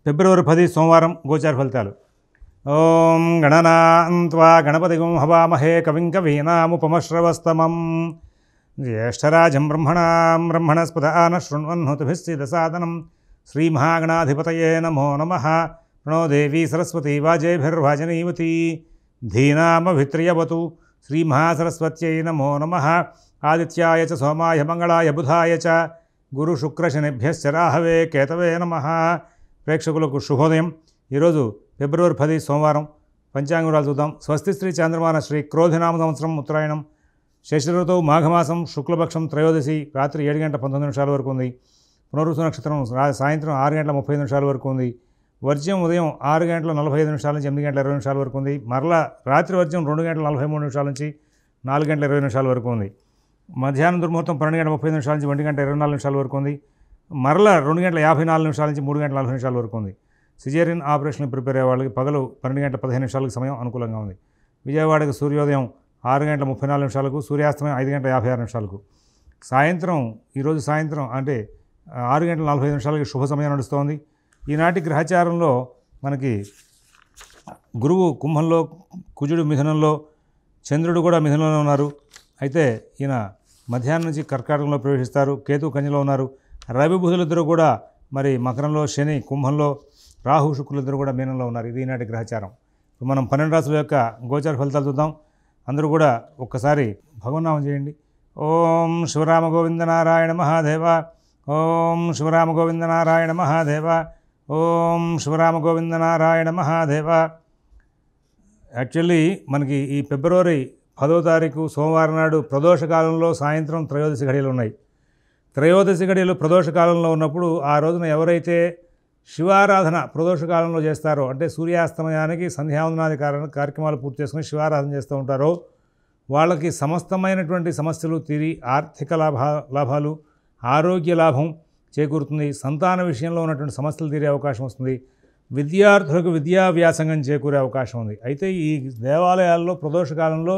ఫిబ్రవరి 10 సోమవారం గోచార ఫలితాలు. ఓం గణనాన్త్వా గణపతిగం హవామహే కవిం కవీనాముపమశ్రవస్తమం జ్యేష్ఠరాజం బ్రహ్మణస్పదాన శృణ్వన్నోతిభిస్సిదసాదనం శ్రీమహాగణాధిపతయే నమో నమః. ప్రణో దేవీ సరస్వతీ వాజేభిర్వాజనీవతి ధీనామభిత్రియవతు శ్రీమహాసరస్వత్యై నమో నమః. ఆదిత్యాయ చ సోమాయ మంగళాయ బుధాయ చ గురుశుక్రశనిభ్యశ్చ రాహవే కేతవే నమః. ప్రేక్షకులకు శుభోదయం. ఈరోజు ఫిబ్రవరి 10 సోమవారం. పంచాంగరాలు చూద్దాం. స్వస్తి శ్రీ చాంద్రమాన శ్రీ క్రోధినామ సంవత్సరం ఉత్తరాయణం శశిఋతువు మాఘమాసం శుక్లపక్షం త్రయోదశి రాత్రి 7 గంటల 19 నిమిషాల వరకు ఉంది. పునరుసు నక్షత్రం సాయంత్రం 6 గంటల 35 నిమిషాల వరకు ఉంది. వర్జ్యం ఉదయం 6 గంటల 45 నిమిషాల నుంచి 8 గంటల 20 నిమిషాల వరకు ఉంది. మరలా రాత్రి వర్జ్యం 2 గంటల 43 నిమిషాల నుంచి 4 గంటల 20 నిమిషాల వరకు ఉంది. మధ్యాహ్నం దుర్ముహూర్తం 12 గంటల 35 నిమిషాల నుంచి 1 గంట 24 నిమిషాల వరకు ఉంది. మరలా 2 గంటల 54 నిమిషాల నుంచి 3 గంటల 40 నిమిషాల వరకు ఉంది. సిజేరియన్ ఆపరేషన్ ప్రిపేర్ అయ్యే వాళ్ళకి పగలు 12 గంటల 15 నిమిషాలకు సమయం అనుకూలంగా ఉంది. విజయవాడకు సూర్యోదయం 6 గంటల 34 నిమిషాలకు, సూర్యాస్తమయం 5 గంటల 56 నిమిషాలకు. సాయంత్రం ఈరోజు సాయంత్రం అంటే 6 గంటల 45 నిమిషాలకి శుభ సమయం నడుస్తోంది. ఈనాటి గ్రహచారంలో మనకి గురువు కుంభంలో, కుజుడు మిథునంలో, చంద్రుడు కూడా మిథునంలో ఉన్నారు. అయితే ఈయన మధ్యాహ్నం నుంచి కర్కాటకంలో ప్రవేశిస్తారు. కేతు కన్యలో ఉన్నారు. రవి బుధులిద్దరూ కూడా మరి మకరంలో, శని కుంభంలో, రాహు శుక్రులిద్దరూ కూడా మీనంలో ఉన్నారు. ఇది ఈనాటి గ్రహచారం. ఇప్పుడు మనం 12 రాశుల యొక్క గోచార ఫలితాలు చూద్దాం. అందరూ కూడా ఒక్కసారి భగవన్నామం చేయండి. ఓం శివరామ గోవింద నారాయణ మహాదేవ, ఓం శివరామ గోవింద నారాయణ మహాదేవ, ఓం శివరామ గోవింద నారాయణ మహాదేవ. యాక్చువల్లీ మనకి ఈ ఫిబ్రవరి 10వ తారీఖు సోమవారం నాడు ప్రదోష కాలంలో సాయంత్రం త్రయోదశి ఘడియలు ఉన్నాయి. త్రయోదశి ఘడియలు ప్రదోష కాలంలో ఉన్నప్పుడు ఆ రోజున ఎవరైతే శివారాధన ప్రదోష కాలంలో చేస్తారో, అంటే సూర్యాస్తమయానికి సంధ్యావందనాది కార్యక్రమాలు పూర్తి చేసుకుని శివారాధన చేస్తూ ఉంటారో వాళ్ళకి సమస్తమైనటువంటి సమస్యలు తీరి ఆర్థిక లాభాలు, ఆరోగ్య లాభం చేకూరుతుంది. సంతాన విషయంలో ఉన్నటువంటి సమస్యలు తీరే అవకాశం వస్తుంది. విద్యార్థులకు విద్యా వ్యాసంగం చేకూరే అవకాశం ఉంది. అయితే ఈ దేవాలయాల్లో ప్రదోష కాలంలో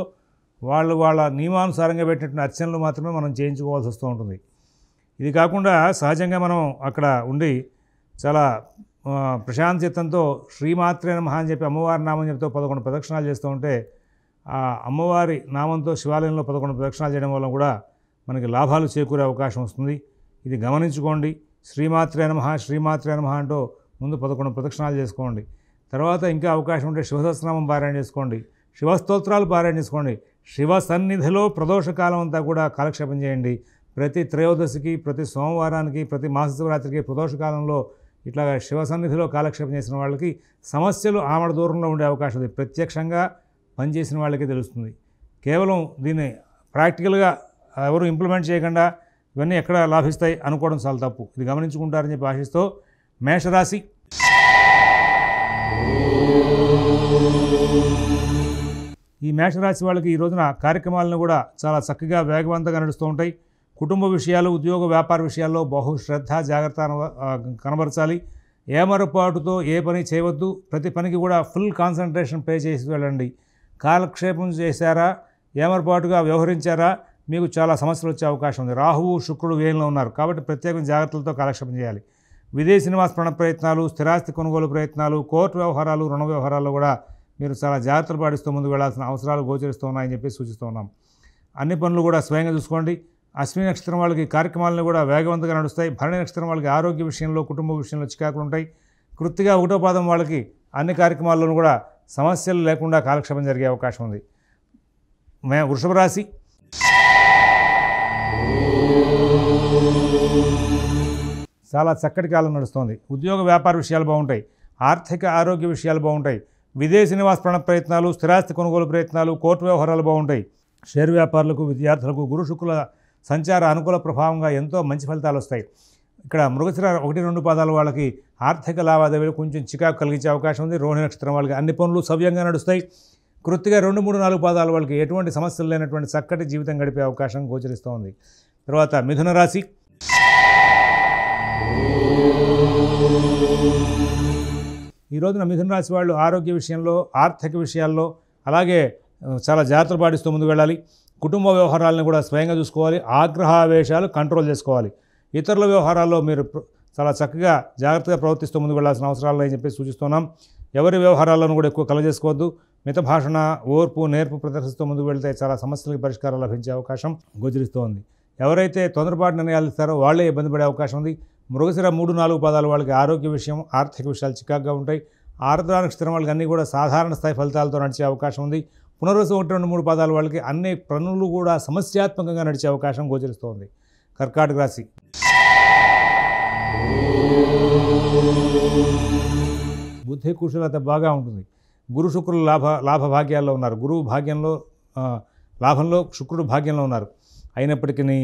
వాళ్ళ నియమానుసారంగా పెట్టినటువంటి అర్చనలు మాత్రమే మనం చేయించుకోవాల్సి వస్తూ ఉంటుంది. ఇది కాకుండా సహజంగా మనం అక్కడ ఉండి చాలా ప్రశాంత చిత్తంతో శ్రీమాత్రే నమః అని చెప్పి అమ్మవారి నామం చెప్తూ 11 ప్రదక్షిణాలు చేస్తూ ఉంటే ఆ అమ్మవారి నామంతో శివాలయంలో 11 ప్రదక్షిణాలు చేయడం వల్ల కూడా మనకి లాభాలు చేకూరే అవకాశం వస్తుంది. ఇది గమనించుకోండి. శ్రీమాత్రే నమః, శ్రీమాత్రే నమః అంటూ ముందు 11 ప్రదక్షిణాలు చేసుకోండి. తర్వాత ఇంకా అవకాశం ఉంటే శివసహస్రనామం పారాయణ చేసుకోండి, శివస్తోత్రాలు పారాయణ చేసుకోండి. శివ సన్నిధిలో ప్రదోషకాలం అంతా కూడా కాలక్షేపం చేయండి. ప్రతి త్రయోదశికి, ప్రతి సోమవారానికి, ప్రతి మాస శివరాత్రికి ప్రదోషకాలంలో ఇట్లా శివ సన్నిధిలో కాలక్షేపం చేసిన వాళ్ళకి సమస్యలు ఆమడ దూరంలో ఉండే అవకాశం ఉంది. ప్రత్యక్షంగా పనిచేసిన వాళ్ళకి తెలుస్తుంది. కేవలం దీన్ని ప్రాక్టికల్గా ఎవరు ఇంప్లిమెంట్ చేయకుండా ఇవన్నీ ఎక్కడ లాభిస్తాయి అనుకోవడం చాలా తప్పు. ఇది గమనించుకుంటారని చెప్పి ఆశిస్తూ మేషరాశి. ఈ మేషరాశి వాళ్ళకి ఈ రోజున కార్యక్రమాలను కూడా చాలా చక్కగా వేగవంతంగా నడుస్తూ ఉంటాయి. కుటుంబ విషయాలు, ఉద్యోగ వ్యాపార విషయాల్లో బహుశ్రద్ధ జాగ్రత్త కనబరచాలి. ఏమరపాటుతో ఏ పని చేయవద్దు. ప్రతి పనికి కూడా ఫుల్ కాన్సన్ట్రేషన్ పే చేసి వెళ్ళండి. కాలక్షేపం చేశారా, ఏమరపాటుగా వ్యవహరించారా, మీకు చాలా సమస్యలు వచ్చే అవకాశం ఉంది. రాహువు శుక్రుడు వ్యయంలో ఉన్నారు కాబట్టి ప్రత్యేకమైన జాగ్రత్తలతో కాలక్షేపం చేయాలి. విదేశీ నివాస ప్రయత్నాలు, స్థిరాస్తి కొనుగోలు ప్రయత్నాలు, కోర్టు వ్యవహారాలు, రుణ వ్యవహారాల్లో కూడా మీరు చాలా జాగ్రత్తలు పాటిస్తూ ముందుకు వెళ్లాల్సిన అవసరాలు గోచరిస్తూ ఉన్నాయని చెప్పి సూచిస్తూ ఉన్నాం. అన్ని పనులు కూడా స్వయంగా చూసుకోండి. అశ్విని నక్షత్రం వాళ్ళకి కార్యక్రమాలను కూడా వేగవంతంగా నడుస్తాయి. భరణి నక్షత్రం వాళ్ళకి ఆరోగ్య విషయంలో, కుటుంబ విషయంలో చికాకులు ఉంటాయి. కృత్తిగా 1వ పాదం వాళ్ళకి అన్ని కార్యక్రమాల్లోనూ కూడా సమస్యలు లేకుండా కాలక్షేపం జరిగే అవకాశం ఉంది. వృషభ రాశి. చాలా చక్కటి కాలం నడుస్తోంది. ఉద్యోగ వ్యాపార విషయాలు బాగుంటాయి. ఆర్థిక ఆరోగ్య విషయాలు బాగుంటాయి. విదేశీ నివాస ప్రయత్నాలు, స్థిరాస్తి కొనుగోలు ప్రయత్నాలు, కోర్టు వ్యవహారాలు బాగుంటాయి. షేర్ వ్యాపారులకు, విద్యార్థులకు గురు శుక్ల సంచార అనుకూల ప్రభావంగా ఎంతో మంచి ఫలితాలు వస్తాయి. ఇక్కడ మృగశిర 1-2 పాదాల వాళ్ళకి ఆర్థిక లావాదేవీలు కొంచెం చికాకు కలిగించే అవకాశం ఉంది. రోహిణి నక్షత్రం వాళ్ళకి అన్ని పనులు సవ్యంగా నడుస్తాయి. కృత్తిగా 2, 3, 4 పాదాల వాళ్ళకి ఎటువంటి సమస్యలు లేనటువంటి చక్కటి జీవితం గడిపే అవకాశం గోచరిస్తూ ఉంది. తర్వాత మిథున రాశి. ఈ రోజున మిథున రాశి వాళ్ళు ఆరోగ్య విషయంలో, ఆర్థిక విషయాల్లో అలాగే చాలా జాగ్రత్తలు పాటిస్తూ ముందుకు వెళ్ళాలి. కుటుంబ వ్యవహారాలను కూడా స్వయంగా చూసుకోవాలి. ఆగ్రహావేశాలు కంట్రోల్ చేసుకోవాలి. ఇతరుల వ్యవహారాల్లో మీరు చాలా చక్కగా జాగ్రత్తగా ప్రవర్తిస్తూ ముందుకు వెళ్ళాల్సిన అవసరాలు అని చెప్పి సూచిస్తున్నాం. ఎవరి వ్యవహారాలను కూడా ఎక్కువ కలగజేసుకోవద్దు. మిత భాషణ, ఓర్పు, నేర్పు ప్రదర్శిస్తూ ముందుకు వెళ్తే చాలా సమస్యలకు పరిష్కారం లభించే అవకాశం గోచరిస్తోంది. ఎవరైతే తొందరపాటు నిర్ణయాలు ఇస్తారో వాళ్ళే ఇబ్బంది పడే అవకాశం ఉంది. మృగశిర 3-4 పాదాల వాళ్ళకి ఆరోగ్య విషయం, ఆర్థిక విషయాలు చికాకుగా ఉంటాయి. ఆర్ద్ర నక్షత్రం వాళ్ళకి అన్నీ కూడా సాధారణ స్థాయి ఫలితాలతో నడిచే అవకాశం ఉంది. పునర్వసు 1-2-3 పాదాల వాళ్ళకి అన్ని పనులు కూడా సమస్యాత్మకంగా నడిచే అవకాశం గోచరిస్తోంది. కర్కాటక రాశి. బుద్ధి కుశలత బాగా ఉంటుంది. గురు శుక్రులు లాభభాగ్యాల్లో ఉన్నారు. గురువు భాగ్యంలో లాభంలో, శుక్రుడు భాగ్యంలో ఉన్నారు. అయినప్పటికీ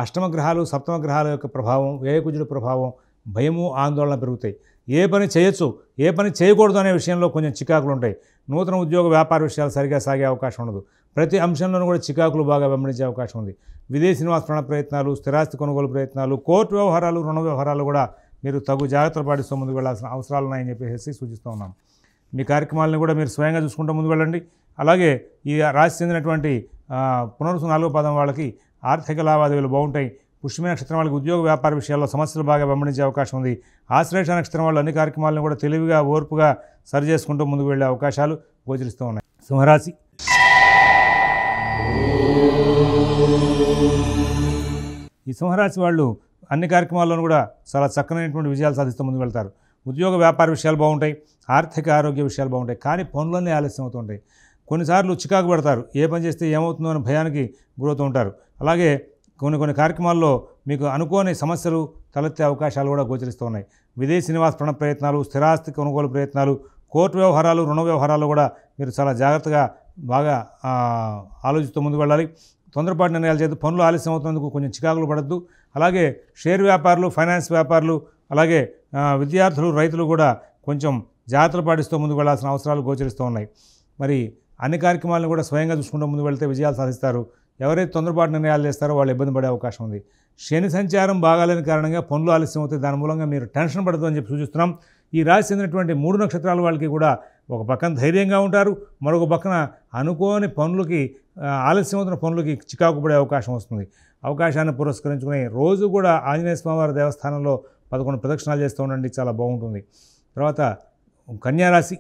అష్టమ గ్రహాలు, సప్తమ గ్రహాల యొక్క ప్రభావం, వ్యయకుజుడు ప్రభావం, భయము, ఆందోళన పెరుగుతాయి. ఏ పని చేయొచ్చు, ఏ పని చేయకూడదు అనే విషయంలో కొంచెం చికాకులు ఉంటాయి. నూతన ఉద్యోగ వ్యాపార విషయాలు సరిగా సాగే అవకాశం ఉండదు. ప్రతి అంశంలోనూ కూడా చికాకులు బాగా వెంబడించే అవకాశం ఉంది. విదేశీ నివాస ప్రయత్నాలు, స్థిరాస్తి కొనుగోలు ప్రయత్నాలు, కోర్టు వ్యవహారాలు, రుణ వ్యవహారాలు కూడా మీరు తగు జాగ్రత్తలు పాటిస్తూ ముందుకు వెళ్ళాల్సిన అవసరాలు ఉన్నాయని చెప్పేసి సూచిస్తూ ఉన్నాం. మీ కార్యక్రమాలను కూడా మీరు స్వయంగా చూసుకుంటూ ముందుకు వెళ్ళండి. అలాగే ఈ రాశి చెందినటువంటి పునరుసు 4వ పాదం వాళ్ళకి ఆర్థిక లావాదేవీలు బాగుంటాయి. పుష్యమి నక్షత్రం వాళ్ళకి ఉద్యోగ వ్యాపార విషయాల్లో సమస్యలు బాగా వెంబడించే అవకాశం ఉంది. ఆశ్లేష నక్షత్రం వాళ్ళు అన్ని కార్యక్రమాలను కూడా తెలివిగా, ఓర్పుగా సరి చేసుకుంటూ ముందుకు వెళ్ళే అవకాశాలు గోచరిస్తూ ఉన్నాయి. సింహరాశి. ఈ సింహరాశి వాళ్ళు అన్ని కార్యక్రమాల్లోనూ కూడా చాలా చక్కనైనటువంటి విజయాలు సాధిస్తూ ముందుకు వెళ్తారు. ఉద్యోగ వ్యాపార విషయాలు బాగుంటాయి. ఆర్థిక ఆరోగ్య విషయాలు బాగుంటాయి. కానీ పనులన్నీ ఆలస్యం అవుతుంటాయి. కొన్నిసార్లు చికాకు పడతారు. ఏ పని చేస్తే ఏమవుతుందో అని భయానికి గురవుతూ ఉంటారు. అలాగే కొన్ని కార్యక్రమాల్లో మీకు అనుకోని సమస్యలు తలెత్తే అవకాశాలు కూడా గోచరిస్తూ ఉన్నాయి. విదేశీ నివాస ప్రయత్నాలు, స్థిరాస్తి కొనుగోలు ప్రయత్నాలు, కోర్టు వ్యవహారాలు, రుణ వ్యవహారాలు కూడా మీరు చాలా జాగ్రత్తగా బాగా ఆలోచిస్తూ ముందుకు వెళ్ళాలి. తొందరపాటు నిర్ణయాలు చేస్తూ పనులు ఆలస్యం అవుతున్నందుకు కొంచెం చికాకులు పడద్దు. అలాగే షేర్ వ్యాపారులు, ఫైనాన్స్ వ్యాపారులు, అలాగే విద్యార్థులు, రైతులు కూడా కొంచెం జాగ్రత్తలు పాటిస్తూ ముందుకు వెళ్ళాల్సిన అవసరాలు గోచరిస్తూ ఉన్నాయి. మరి అన్ని కార్యక్రమాలను కూడా స్వయంగా చూసుకుంటూ ముందుకు వెళ్తే విజయాలు సాధిస్తారు. ఎవరైతే తొందరపాటు నిర్ణయాలు చేస్తారో వాళ్ళు ఇబ్బంది పడే అవకాశం ఉంది. శని సంచారం బాగాలేని కారణంగా పనులు ఆలస్యం అవుతాయి. దాని మూలంగా మీరు టెన్షన్ పడదు అని చెప్పి సూచిస్తున్నాం. ఈ రాశి చెందినటువంటి 3 నక్షత్రాల వాళ్ళకి కూడా ఒక పక్కన ధైర్యంగా ఉంటారు, మరొక పక్కన అనుకోని పనులకి, ఆలస్యం అవుతున్న పనులకి చికాకు పడే అవకాశం వస్తుంది. అవకాశాన్ని పురస్కరించుకుని రోజు కూడా ఆంజనేయ స్వామివారి దేవస్థానంలో 11 ప్రదక్షిణాలు చేస్తూ ఉండండి, చాలా బాగుంటుంది. తర్వాత కన్యారాశి.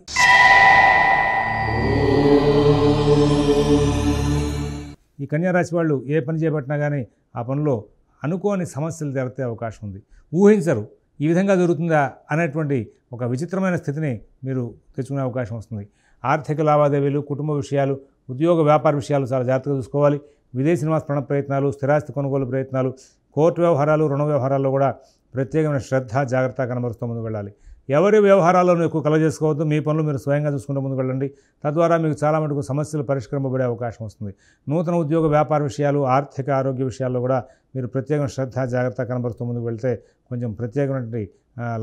ఈ కన్యారాశి వాళ్ళు ఏ పని చేపట్టినా కానీ ఆ పనిలో అనుకోని సమస్యలు జరిగే అవకాశం ఉంది. ఊహించరు ఈ విధంగా జరుగుతుందా అనేటువంటి ఒక విచిత్రమైన స్థితిని మీరు తెచ్చుకునే అవకాశం వస్తుంది. ఆర్థిక లావాదేవీలు, కుటుంబ విషయాలు, ఉద్యోగ వ్యాపార విషయాలు చాలా జాగ్రత్తగా చూసుకోవాలి. విదేశీ నివాస ప్రయత్నాలు, స్థిరాస్తి కొనుగోలు ప్రయత్నాలు, కోర్టు వ్యవహారాలు, రుణ వ్యవహారాల్లో కూడా ప్రత్యేకమైన శ్రద్ధ, జాగ్రత్త కనబరుస్తూ ముందుకు వెళ్ళాలి. ఎవరి వ్యవహారాలను ఎక్కువ కలగజేసుకోవద్దు. మీ పనులు మీరు స్వయంగా చూసుకుంటూ ముందుకు వెళ్ళండి. తద్వారా మీకు చాలా మటుకు సమస్యలు పరిష్కరింపబడే అవకాశం వస్తుంది. నూతన ఉద్యోగ వ్యాపార విషయాలు, ఆర్థిక ఆరోగ్య విషయాల్లో కూడా మీరు ప్రత్యేకమైన శ్రద్ధ, జాగ్రత్త కనబరుస్తూ ముందుకు వెళ్తే కొంచెం ప్రత్యేకమైనటువంటి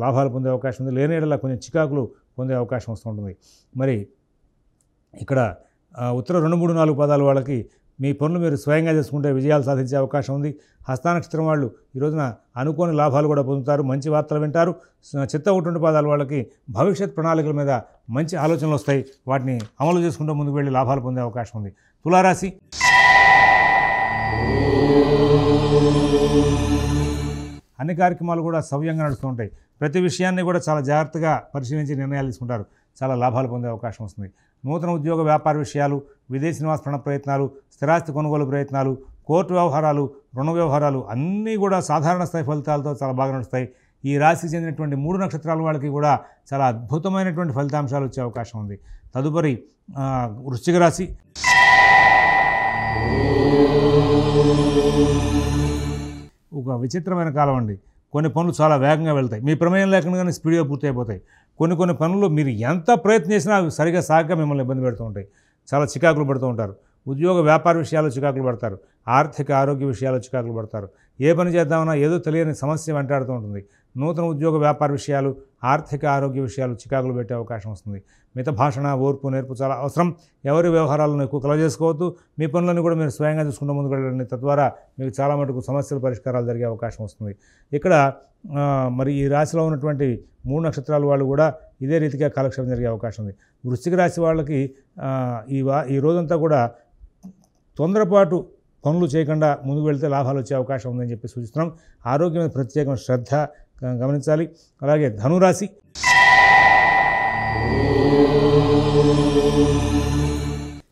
లాభాలు పొందే అవకాశం ఉంది. లేని యెడల కొంచెం చికాకులు పొందే అవకాశం వస్తుంటుంది. మరి ఇక్కడ ఉత్తర 2, 3, 4 పాదాల వాళ్ళకి మీ పనులు మీరు స్వయంగా చేసుకుంటే విజయాలు సాధించే అవకాశం ఉంది. హస్తానక్షత్రం వాళ్ళు ఈ రోజున అనుకోని లాభాలు కూడా పొందుతారు, మంచి వార్తలు వింటారు. చిత్త 1, పాదాల వాళ్ళకి భవిష్యత్ ప్రణాళికల మీద మంచి ఆలోచనలు వస్తాయి. వాటిని అమలు చేసుకుంటూ ముందుకు వెళ్ళి లాభాలు పొందే అవకాశం ఉంది. తులారాశి. అన్ని కార్యక్రమాలు కూడా సవ్యంగా నడుస్తూ ఉంటాయి. ప్రతి విషయాన్ని కూడా చాలా జాగ్రత్తగా పరిశీలించి నిర్ణయాలు తీసుకుంటారు. చాలా లాభాలు పొందే అవకాశం వస్తుంది. నూతన ఉద్యోగ వ్యాపార విషయాలు, విదేశీ నివాస ప్రయత్నాలు, స్థిరాస్తి కొనుగోలు ప్రయత్నాలు, కోర్టు వ్యవహారాలు, రుణ వ్యవహారాలు అన్నీ కూడా సాధారణ స్థాయి ఫలితాలతో చాలా బాగా నడుస్తాయి. ఈ రాశికి చెందినటువంటి 3 నక్షత్రాల వాళ్ళకి కూడా చాలా అద్భుతమైనటువంటి ఫలితాంశాలు వచ్చే అవకాశం ఉంది. తదుపరి వృశ్చిక రాశి. ఒక విచిత్రమైన కాలం అండి. కొన్ని పనులు చాలా వేగంగా వెళ్తాయి. మీ ప్రమేయం లేకుండానే స్పీడ్గా పూర్తి అయిపోతాయి. కొన్ని పనులు మీరు ఎంత ప్రయత్నం చేసినా అవి సరిగా సాగక మిమ్మల్ని ఇబ్బంది పెడుతూ ఉంటాయి. చాలా చికాకులు పడుతూ ఉంటారు. ఉద్యోగ వ్యాపార విషయాల్లో చికాకులు పడతారు. ఆర్థిక ఆరోగ్య విషయాల్లో చికాకులు పడతారు. ఏ పని చేద్దామన్నా ఏదో తెలియని సమస్య వెంటాడుతూ ఉంటుంది. నూతన ఉద్యోగ వ్యాపార విషయాలు, ఆర్థిక ఆరోగ్య విషయాలు చికాకులు పెట్టే అవకాశం వస్తుంది. మిత భాషణ, ఓర్పు, నేర్పు చాలా అవసరం. ఎవరి వ్యవహారాలను ఎక్కువ కలగజేసుకోవద్దు. మీ పనులను కూడా మీరు స్వయంగా చూసుకుంటూ ముందుకు వెళ్ళండి. తద్వారా మీకు చాలా మటుకు సమస్యల పరిష్కారాలు జరిగే అవకాశం వస్తుంది. ఇక్కడ మరి ఈ రాశిలో ఉన్నటువంటి 3 నక్షత్రాల వాళ్ళు కూడా ఇదే రీతిగా కాలక్షేపం జరిగే అవకాశం ఉంది. వృశ్చిక రాశి వాళ్ళకి ఈ రోజంతా కూడా తొందరపాటు పనులు చేయకుండా ముందుకు వెళ్తే లాభాలు వచ్చే అవకాశం ఉందని చెప్పి సూచిస్తున్నాం. ఆరోగ్యం మీద ప్రత్యేకమైన శ్రద్ధ, గమనించాలి. అలాగే ధనురాశి,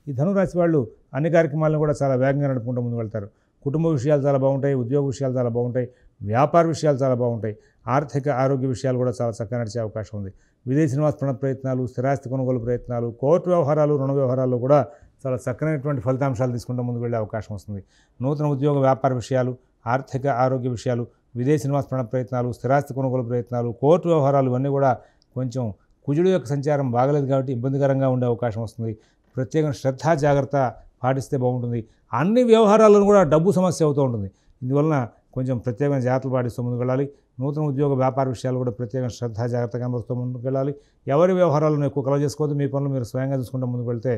ఈ ధనురాశి వాళ్ళు అన్ని కార్యక్రమాలను కూడా చాలా వేగంగా నడుపుకుంటూ ముందుకు వెళ్తారు. కుటుంబ విషయాలు చాలా బాగుంటాయి, ఉద్యోగ విషయాలు చాలా బాగుంటాయి, వ్యాపార విషయాలు చాలా బాగుంటాయి, ఆర్థిక ఆరోగ్య విషయాలు కూడా చాలా చక్కగా నడిచే అవకాశం ఉంది. విదేశీ నివాస ప్రయత్నాలు, స్థిరాస్తి కొనుగోలు ప్రయత్నాలు, కోర్టు వ్యవహారాలు, రుణ వ్యవహారాల్లో కూడా చాలా చక్కనైనటువంటి ఫలితాంశాలు తీసుకుంటూ ముందుకు వెళ్ళే అవకాశం వస్తుంది. నూతన ఉద్యోగ వ్యాపార విషయాలు, ఆర్థిక ఆరోగ్య విషయాలు, విదేశీ నివాస ప్రయత్నాలు, స్థిరాస్తి కొనుగోలు ప్రయత్నాలు, కోర్టు వ్యవహారాలు ఇవన్నీ కూడా కొంచెం కుజుడు యొక్క సంచారం బాగలేదు కాబట్టి ఇబ్బందికరంగా ఉండే అవకాశం వస్తుంది. ప్రత్యేకంగా శ్రద్ధ జాగ్రత్త పాటిస్తే బాగుంటుంది. అన్ని వ్యవహారాలను కూడా డబ్బు సమస్య అవుతూ ఉంటుంది. ఇందువలన కొంచెం ప్రత్యేకంగా జాగ్రత్తలు పాటిస్తూ ముందుకు వెళ్ళాలి. నూతన ఉద్యోగ వ్యాపార విషయాలు కూడా ప్రత్యేకంగా శ్రద్ధ జాగ్రత్తగా కనబరుస్తూ ముందుకు వెళ్ళాలి. ఎవరి వ్యవహారాలను ఎక్కువ కలవ చేసుకోవద్దు. మీ పనులు మీరు స్వయంగా చూసుకుంటూ ముందుకు వెళ్తే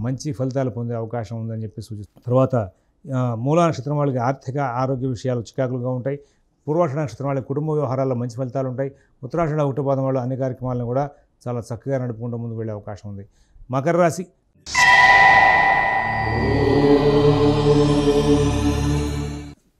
మంచి ఫలితాలు పొందే అవకాశం ఉందని చెప్పి సూచిస్తుంది. తర్వాత మూలా నక్షత్రం వాళ్ళకి ఆర్థిక ఆరోగ్య విషయాలు చికాకులుగా ఉంటాయి. పూర్వాషాఢ నక్షత్రం వాళ్ళకి కుటుంబ వ్యవహారాల్లో మంచి ఫలితాలు ఉంటాయి. ఉత్తరాషాఢ ఒకటో పాదం వాళ్ళు అన్ని కార్యక్రమాలను కూడా చాలా చక్కగా నడుపుకుంటూ ముందుకు వెళ్ళే అవకాశం ఉంది. మకర రాశి,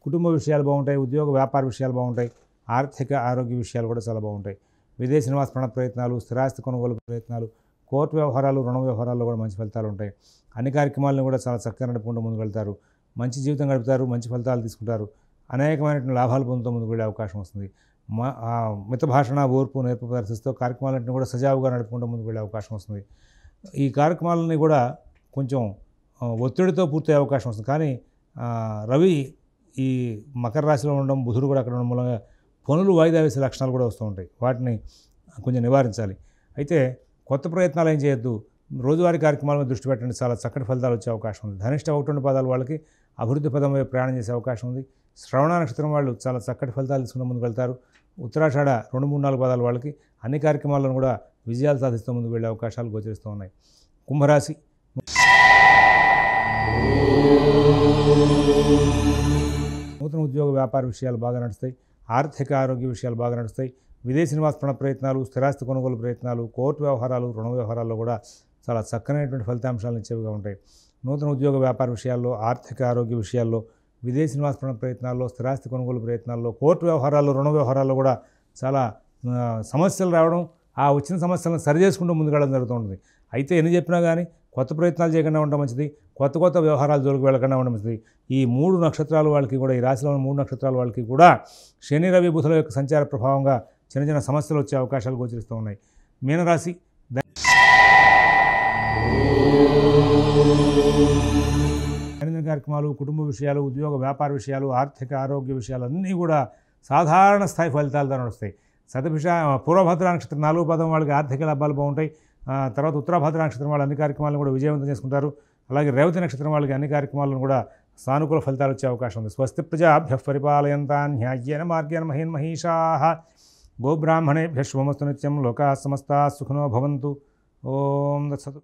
కుటుంబ విషయాలు బాగుంటాయి, ఉద్యోగ వ్యాపార విషయాలు బాగుంటాయి, ఆర్థిక ఆరోగ్య విషయాలు కూడా చాలా బాగుంటాయి. విదేశీ నివాస ప్రయత్నాలు, స్థిరాస్తి కొనుగోలు ప్రయత్నాలు, కోర్టు వ్యవహారాలు, రుణ వ్యవహారాల్లో కూడా మంచి ఫలితాలు ఉంటాయి. అన్ని కార్యక్రమాలను కూడా చాలా చక్కగా నడుపుకుంటూ ముందుకు వెళ్తారు. మంచి జీవితం గడుపుతారు, మంచి ఫలితాలు తీసుకుంటారు. అనేకమైనటువంటి లాభాలు పొందుతూ ముందుకు వెళ్ళే అవకాశం వస్తుంది. మిత భాషణ, ఓర్పు, నేర్పు ప్రదర్శిస్తూ కార్యక్రమాలన్నింటినీ కూడా సజావుగా నడుపుకుంటూ ముందుకు వెళ్ళే అవకాశం వస్తుంది. ఈ కార్యక్రమాలని కూడా కొంచెం ఒత్తిడితో పూర్తయ్యే అవకాశం వస్తుంది. కానీ రవి ఈ మకర రాశిలో ఉండడం, బుధుడు కూడా అక్కడ ఉండడం మూలంగా పనులు వాయిదా వేసే లక్షణాలు కూడా వస్తూ ఉంటాయి. వాటిని కొంచెం నివారించాలి. అయితే కొత్త ప్రయత్నాలు ఏం చేయొద్దు. రోజువారీ కార్యక్రమాల మీద దృష్టి పెట్టండి. చాలా చక్కటి ఫలితాలు వచ్చే అవకాశం ఉంది. ధనిష్ట 1-2 పాదాల వాళ్ళకి అభివృద్ధి పదం వైపు ప్రయాణం చేసే అవకాశం ఉంది. శ్రవణ నక్షత్రం వాళ్ళు చాలా చక్కటి ఫలితాలు తీసుకుని ముందుకు వెళ్తారు. ఉత్తరాషాఢ 2, 3, 4 పాదాల వాళ్ళకి అన్ని కార్యక్రమాలను కూడా విజయాలు సాధిస్తూ ముందుకు వెళ్ళే అవకాశాలు గోచరిస్తూ ఉన్నాయి. కుంభరాశి, నూతన ఉద్యోగ వ్యాపార విషయాలు బాగా నడుస్తాయి. ఆర్థిక ఆరోగ్య విషయాలు బాగా నడుస్తాయి. విదేశీ నివాస ప్రయత్నాలు, స్థిరాస్తి కొనుగోలు ప్రయత్నాలు, కోర్టు వ్యవహారాలు, రుణ వ్యవహారాల్లో కూడా చాలా చక్కనైనటువంటి ఫలితాంశాలను ఇచ్చేవిగా ఉంటాయి. నూతన ఉద్యోగ వ్యాపార విషయాల్లో, ఆర్థిక ఆరోగ్య విషయాల్లో, విదేశీ నివాస ప్రయత్నాల్లో, స్థిరాస్తి కొనుగోలు ప్రయత్నాల్లో, కోర్టు వ్యవహారాల్లో, రుణ వ్యవహారాల్లో కూడా చాలా సమస్యలు రావడం, ఆ వచ్చిన సమస్యలను సరిచేసుకుంటూ ముందుకెళ్ళడం జరుగుతూ ఉంటుంది. అయితే ఎన్ని చెప్పినా కానీ కొత్త ప్రయత్నాలు చేయకుండా ఉండడం మంచిది. కొత్త వ్యవహారాలు జోలికి వెళ్ళకుండా ఉండడం మంచిది. ఈ 3 నక్షత్రాల వాళ్ళకి కూడా, ఈ రాశిలో ఉన్న 3 నక్షత్రాల వాళ్ళకి కూడా శని, రవి, బుధుల యొక్క సంచార ప్రభావంగా చిన్న చిన్న సమస్యలు వచ్చే అవకాశాలు గోచరిస్తూ ఉన్నాయి. మీనరాశి, దైనందిన కార్యక్రమాలు, కుటుంబ విషయాలు, ఉద్యోగ వ్యాపార విషయాలు, ఆర్థిక ఆరోగ్య విషయాలు అన్నీ కూడా సాధారణ స్థాయి ఫలితాలతో నడుస్తాయి. పూర్వభద్ర నక్షత్రం 4వ పాదం వాళ్ళకి ఆర్థిక లాభాలు బాగుంటాయి. తర్వాత ఉత్తరాభద్ర నక్షత్రం వాళ్ళు అన్ని కార్యక్రమాలను కూడా విజయవంతం చేసుకుంటారు. అలాగే రేవతి నక్షత్రం వాళ్ళకి అన్ని కార్యక్రమాలను కూడా సానుకూల ఫలితాలు వచ్చే అవకాశం ఉంది. స్వస్తి ప్రజాభ్యః పరిపాలయంతాన్ న్యాయ్యేన మార్గేణ మహీన్మహీషాః గోబ్రాహ్మణేభ్యః శుభమస్తు నిత్యం. లోకాః సమస్తాః సుఖినో భవంతు. ఓం దత్సతు.